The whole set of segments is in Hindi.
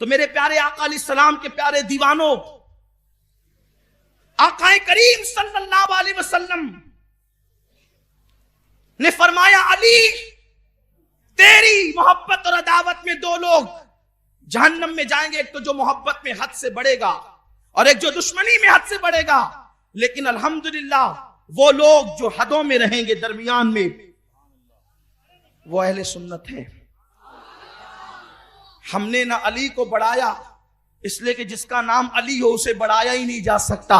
तो मेरे प्यारे आका अलैहिस्सलाम के प्यारे दीवानों, आकाए करीम सल्लल्लाहु अलैहि वसल्लम ने फरमाया, अली तेरी मोहब्बत और अदावत में दो लोग जहन्नम में जाएंगे, एक तो जो मोहब्बत में हद से बढ़ेगा और एक जो दुश्मनी में हद से बढ़ेगा। लेकिन अल्हम्दुलिल्लाह वो लोग जो हदों में रहेंगे, दरमियान में, वो अहले सुन्नत है। हमने ना अली को बढ़ाया, इसलिए कि जिसका नाम अली हो उसे बढ़ाया ही नहीं जा सकता,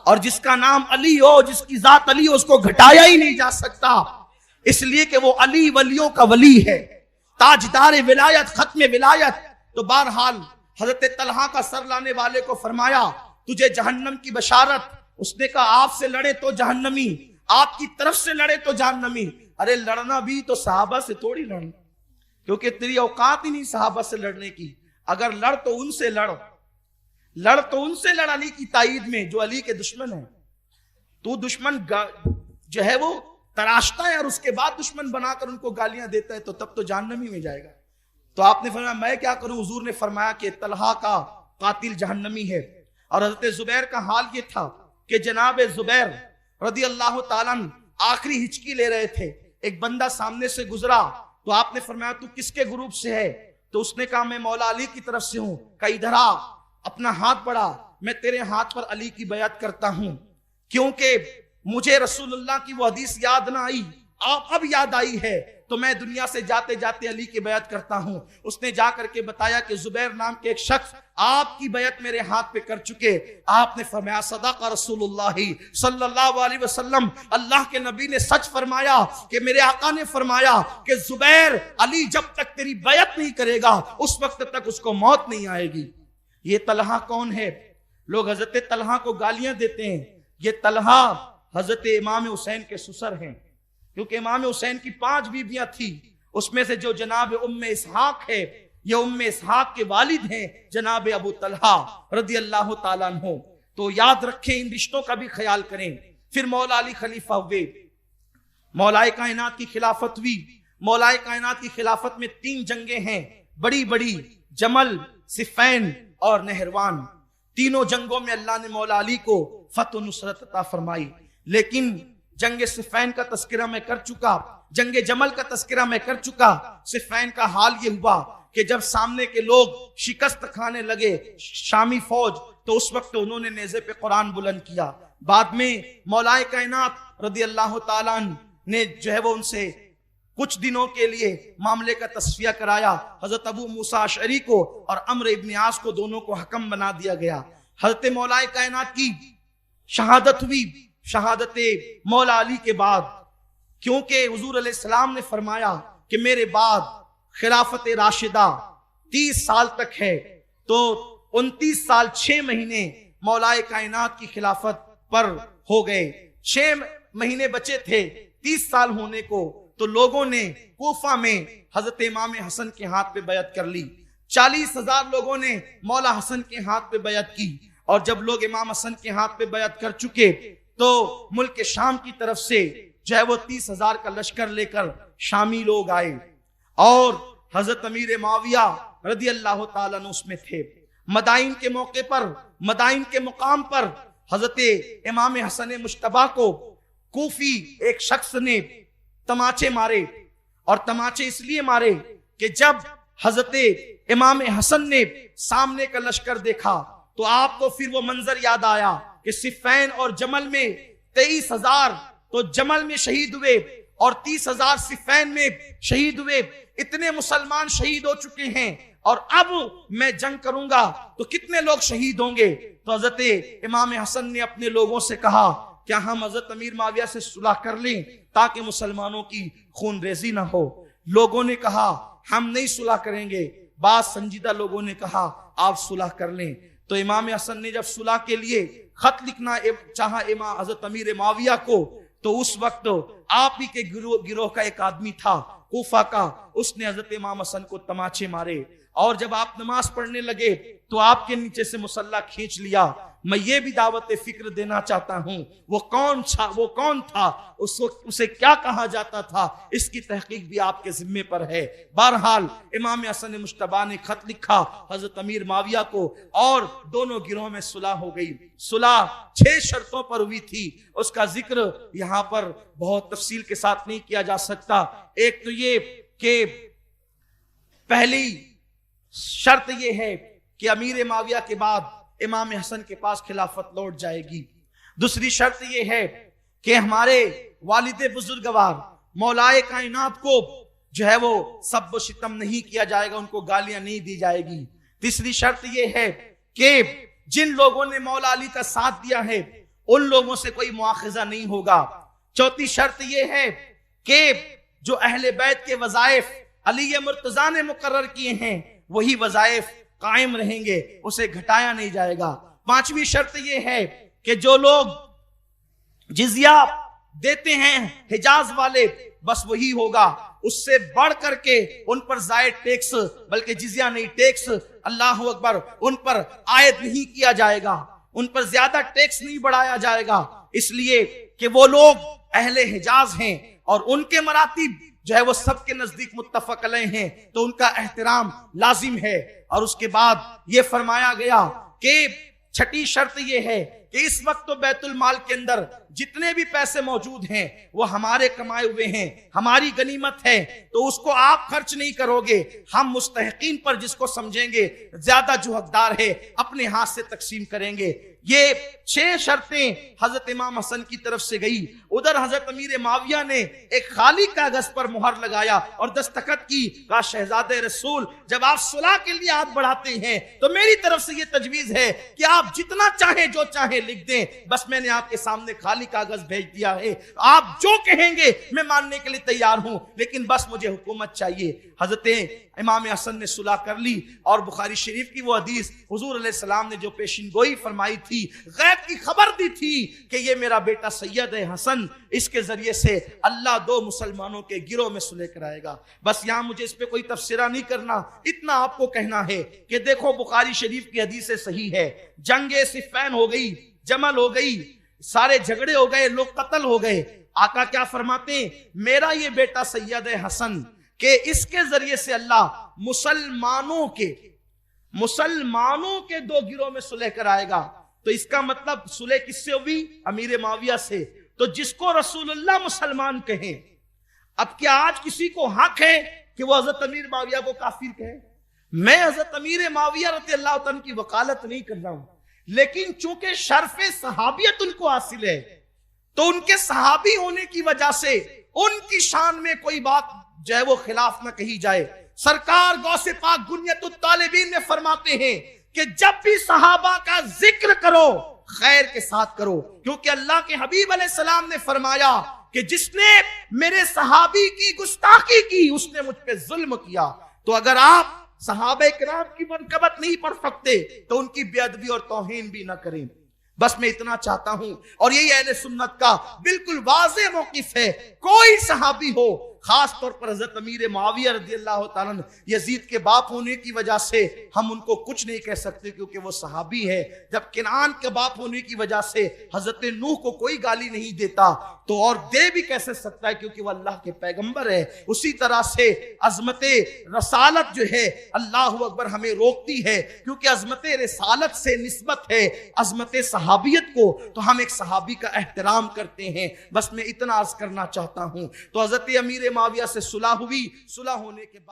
और जिसका नाम अली हो, जिसकी जात अली हो, उसको घटाया ही नहीं जा सकता, इसलिए कि वो अली वलियों का वली है, ताजदार विलायत, खत्म विलायत। तो बहरहाल हजरत तलहा का सर लाने वाले को फरमाया, तुझे जहन्नम की बशारत। उसने कहा, आपसे लड़े तो जहन्नमी, आपकी तरफ से लड़े तो जहन्नमी। अरे लड़ना भी तो सहाबा से थोड़ी लड़ना, क्योंकि तेरी औकात ही नहीं सहाबा से लड़ने की। अगर लड़ तो उनसे लड़ तो उनसे लड़ अली की ताईद में, जो अली के दुश्मन है। तू दुश्मन जो है वो तराशता है और उसके बाद दुश्मन बनाकर उनको गालियां देता है, तो तब तो जहन्नमी में जाएगा। तो आपने फरमाया, मैं क्या करूं? हुजूर ने फरमाया कि तलहा का कातिल जहन्नमी है। और हजरत जुबैर का हाल ये था कि जनाब जुबैर रदी अल्लाह ताला आखिरी हिचकी ले रहे थे। एक बंदा सामने से गुजरा, तो आपने फरमाया, तू किसके ग्रुप से है? तो उसने कहा, मैं मौला अली की तरफ से हूं। कहा, इधर आ, अपना हाथ बढ़ा, मैं तेरे हाथ पर अली की बयात करता हूं, क्योंकि मुझे रसूलुल्लाह की वो हदीस याद ना आई, अब याद आई है, तो मैं दुनिया से जाते जाते अली की बयात करता हूं। उसने जाकर के बताया कि जुबैर नाम के एक शख्स आपकी बयात मेरे हाथ पे कर चुके। आपने फरमाया, सदाका रसूलुल्लाह सल्लल्लाहु अलैहि वसल्लम, अल्लाह के नबी ने सच फरमाया कि मेरे आका ने फरमाया कि जुबैर अली जब तक तेरी बयात नहीं करेगा उस वक्त तक उसको मौत नहीं आएगी। ये तलहा कौन है? लोग हजरत तलहा को गालियां देते हैं। ये तलहा हजरत इमाम हुसैन के ससुर हैं, क्योंकि इमाम हुसैन की 5 बीबियां थी, उसमें से जो जनाब उम्मे इसहाक है, ये उम्मे इसहाक के वालिद हैं जनाब अबू तलहा रदी अल्लाह ताला अन्हु। तो याद रखें, इन रिश्तों का भी ख्याल करें। फिर मौला अली खलीफा हुए, मौलाए कायनात की खिलाफत हुई। मौलाए कायनात की खिलाफत में 3 जंगें हैं, बड़ी बड़ी, जमल, सिफ़ैन और नहरवान। तीनों जंगों में अल्लाह ने मौला अली को फतह नुसरत अता फरमाई। लेकिन जंगे सिफ़ैन का तस्करा मैं कर चुका, जंगे जमल का तस्करा मैं कर चुका। सिफ़ैन का हाल ये हुआ कि जब सामने के लोग शिकस्त खाने लगे, शामी फौज, तो उस वक्त उन्होंने नेज़े पे कुरान बुलंद किया। बाद में मौलाए कायनात रदी अल्लाह ताला ने जो है वो उनसे कुछ दिनों के लिए मामले का तस्फिया कराया। हजरत अबू मूसा अशअरी को और अम्र इब्न आस को, दोनों को हकम बना दिया गया। हजरत मौलाए कायनात की शहादत हुई। शहादत मौला अली के बाद, क्योंकि हुजूर अलैहिस्सलाम ने फरमाया कि मेरे बाद खिलाफत राशिदा 30 साल तक है, तो 29 साल 6 महीने मौलाए कायनात की खिलाफत पर हो गए। 6 महीने बचे थे 30 साल होने को, तो लोगों ने कूफा में हजरत इमाम हसन के हाथ पे बैत कर ली। 40,000 लोगों ने मौला हसन के हाथ पे बैत की। और जब लोग इमाम हसन के हाथ पे बैत कर चुके, तो मुल्क के शाम की तरफ से जो है वो 30,000 का लश्कर लेकर शामी लोग आए, और हजरत अमीर माविया रदी अल्लाह ताला अन्हु उसमें थे। मदाइन के मौके पर, मदाइन के मुकाम पर हजरत इमाम हसन मुश्तबा को कूफी एक शख्स ने तमाचे मारे, और तमाचे इसलिए मारे कि जब हजरत इमाम हसन ने सामने का लश्कर देखा, तो आपको फिर वो मंजर याद आया कि सिफ़ैन और जमल में 23,000 तो जमल में शहीद हुए और 30,000 सिफ़ैन में शहीद हुए। इतने मुसलमान शहीद हो चुके हैं, और अब मैं जंग करूंगा तो कितने लोग शहीद होंगे? तो हजरत इमाम हसन ने अपने लोगों से कहा, क्या हम हजरत अमीर माविया से सुलह कर लें ताकि मुसलमानों की खून रेजी ना हो? लोगों ने कहा, हम नहीं सुलह करेंगे। बाद संजीदा लोगों ने कहा, आप सुलह कर लें। तो इमाम हसन ने जब सुलह के लिए खत लिखना चाहा इमाम हजरत अमीर माविया को, तो उस वक्त आप ही के गिरोह का एक आदमी था कूफा का, उसने हजरत इमाम हसन को तमाचे मारे। और जब आप नमाज पढ़ने लगे तो आपके नीचे से मुसल्ला खींच लिया। मैं ये भी दावत फिक्र देना चाहता हूं, वो कौन था, उसे क्या कहा जाता था, इसकी तहकीक भी आपके जिम्मे पर है। बहरहाल इमाम हसन मुश्तबा ने खत लिखा हजरत अमीर माविया को और दोनों गिरोह में सुलह हो गई। सुलह 6 शर्तों पर हुई थी, उसका जिक्र यहां पर बहुत तफसील के साथ नहीं किया जा सकता। एक तो ये कि पहली शर्त ये है कि अमीर माविया के बाद इमाम हसन के पास खिलाफत लौट जाएगी। दूसरी शर्त यह है कि हमारे वालिद बुजुर्गवार मौलाए कायनात को जो है वो सब शितम नहीं किया जाएगा, उनको गालियां नहीं दी जाएगी। तीसरी शर्त यह है कि जिन लोगों ने मौला अली का साथ दिया है उन लोगों से कोई मुआखजा नहीं होगा। चौथी शर्त यह है कि जो अहले बैत के वज़ाइफ अली मुर्तजा ने मुकर्रर किए हैं वही वज़ाइफ कायम रहेंगे, उसे घटाया नहीं जाएगा। पांचवी शर्त यह है कि जो लोग जिजिया देते हैं हिजाज वाले बस वही होगा, उससे बढ़ करके उन पर जायद टैक्स, बल्कि जिजिया नहीं टैक्स, अल्लाह अकबर, उन पर आयद नहीं किया जाएगा, उन पर ज्यादा टैक्स नहीं बढ़ाया जाएगा, इसलिए कि वो लोग अहले हिजाज हैं और उनके मरातिब जो है वो सबके नजदीक मुत्तफक अलैह हैं, तो उनका एहतराम लाजिम है। और उसके बाद ये फरमाया गया कि छठी शर्त ये है कि इस वक्त तो बैतुल माल के अंदर जितने भी पैसे मौजूद हैं वो हमारे कमाए हुए हैं, हमारी गनीमत है, तो उसको आप खर्च नहीं करोगे, हम मुस्तहकीन पर जिसको समझेंगे ज्यादा जो हकदार है अपने हाथ से तकसीम करेंगे। ये 6 शर्तें हजरत इमाम हसन की तरफ से गई। उधर हजरत अमीर माविया ने एक खाली कागज पर मुहर लगाया और दस्तखत की, कहा शहजादे रसूल जब आप सुलह के लिए हाथ बढ़ाते हैं तो मेरी तरफ से ये तजवीज है कि आप जितना चाहे जो चाहे लिख दें, बस मैंने आपके सामने खाली कागज भेज दिया है, आप जो कहेंगे मैं मानने के लिए तैयार हूं, लेकिन बस मुझे हुकूमत चाहिए। हजरत इमाम हसन ने सुलह कर ली और बुखारी शरीफ की वो हदीस हुजूर अलैहिस्सलाम ने जो पेशिन गोई फरमाई थी, गैब की खबर दी थी कि ये मेरा बेटा सैयद है हसन, इसके जरिए से अल्लाह 2 मुसलमानों के गिरोह में सुलह कराएगा। बस यहां मुझे इस पे कोई तफसीरा नहीं करना, इतना आपको कहना है कि देखो बुखारी शरीफ की हदीस सही है, जंगे सिफ़ैन हो गई, जमल हो गई, सारे झगड़े हो गए, लोग कत्ल हो गए। आका क्या फरमाते हैं, मेरा ये बेटा सैयद है हसन कि इसके जरिए से अल्लाह मुसलमानों के 2 गिरोह में सुलह कराएगा। तो इसका मतलब सुलह किससे हुई? अमीर माविया से। तो जिसको रसूलुल्लाह मुसलमान कहे, अब क्या आज किसी को हक है कि वो हजरत अमीर माविया को काफिर कहे? मैं हजरत अमीर माविया रज़ियल्लाहु अन्हु की वकालत नहीं कर रहा हूं, लेकिन चूंकि शर्फ़े सहाबियत उनको हासिल है तो उनके सहाबी होने की वजह से उनकी शान में कोई बात जो है वो खिलाफ न कही जाए। सरकार गौसे पाक गुनियतुत तालिबीन में फरमाते हैं कि जब भी सहाबा का जिक्र करो खैर के साथ करो, क्योंकि अल्लाह के हबीब अलैहिस्सलाम ने फरमाया कि जिसने मेरे सहाबी की गुस्ताखी की उसने मुझ पे जुल्म किया। तो अगर आप सहाबा किराम की मनकबत नहीं पढ़ सकते तो उनकी बेअदबी और तौहीन भी ना करें। बस मैं इतना चाहता हूं, और यही अहले सुन्नत का बिल्कुल वाज़ेह मौक़िफ़ है, कोई सहाबी हो, खास तौर पर हजरत अमीर मुआविया रज़ियल्लाहु ताला अन्हु यजीद के बाप होने की वजह से हम उनको कुछ नहीं कह सकते क्योंकि वो सहाबी है। जब किनान के बाप होने की वजह से हजरत नूह को कोई गाली नहीं देता तो और दे भी कैसे सकता है क्योंकि वो अल्लाह के पैगंबर है। उसी तरह से अजमत रसालत जो है अल्लाह अकबर हमें रोकती है क्योंकि अजमत रसालत से निस्बत है अजमत सहाबियत को, तो हम एक सहाबी का एहतराम करते हैं। बस मैं इतना अर्ज करना चाहता हूं। तो हजरत अमीर माविया से सुलह हुई, सुलह होने के बाद